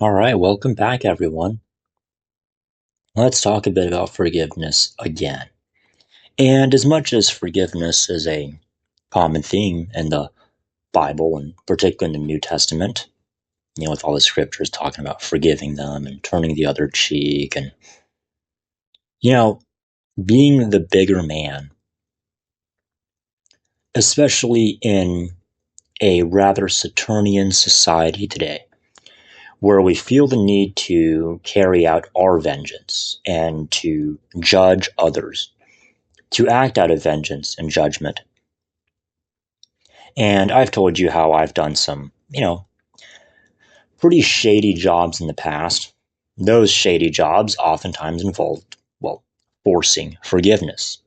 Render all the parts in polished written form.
All right, welcome back, everyone. Let's talk a bit about forgiveness again. And as much as forgiveness is a common theme in the Bible, and particularly in the New Testament, with all the scriptures talking about forgiving them and turning the other cheek and, you know, being the bigger man, especially in a rather Saturnian society today, where we feel the need to carry out our vengeance and to judge others, to act out of vengeance and judgment. And I've told you how I've done some, pretty shady jobs in the past. Those shady jobs oftentimes involved, well, forcing forgiveness.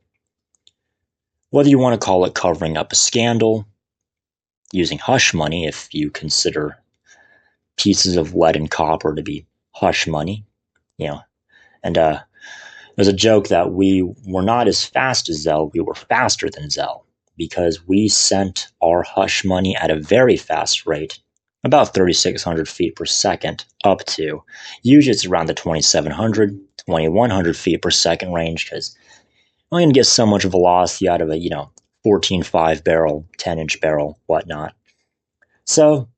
Whether you want to call it covering up a scandal, using hush money if you consider pieces of lead and copper to be hush money, you know, and there's a joke that we were not as fast as Zell, we were faster than Zell because we sent our hush money at a very fast rate, about 3,600 feet per second, up to usually it's around the 2,700, 2,100 feet per second range because I'm going to get so much velocity out of a 14.5 barrel, 10-inch barrel, whatnot. So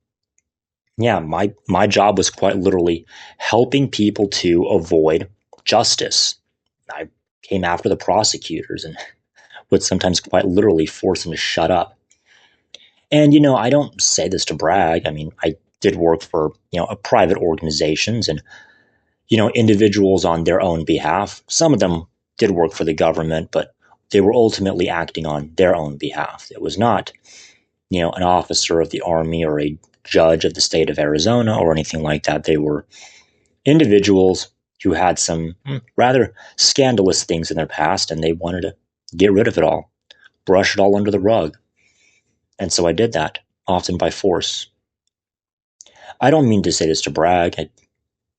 yeah, my job was quite literally helping people to avoid justice. I came after the prosecutors and would sometimes quite literally force them to shut up. And I don't say this to brag. I mean, I did work for a private organizations and individuals on their own behalf. Some of them did work for the government, but they were ultimately acting on their own behalf. It was not an officer of the army or a judge of the state of Arizona or anything like that. They were individuals who had some rather scandalous things in their past and they wanted to get rid of it all, brush it all under the rug. And so I did that, often by force. I don't mean to say this to brag.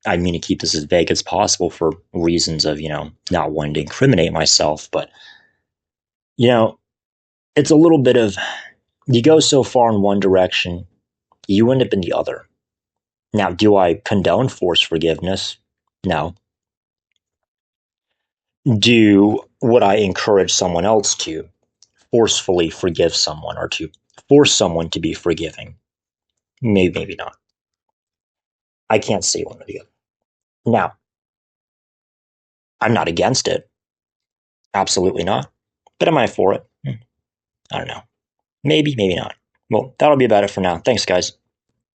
I mean to keep this as vague as possible for reasons of, not wanting to incriminate myself. But, it's a little bit of you go so far in one direction, you end up in the other. Now, do I condone forced forgiveness? No. Would I encourage someone else to forcefully forgive someone or to force someone to be forgiving? Maybe, maybe not. I can't say one or the other. Now, I'm not against it. Absolutely not. But am I for it? I don't know. Maybe, maybe not. Well, that'll be about it for now. Thanks, guys.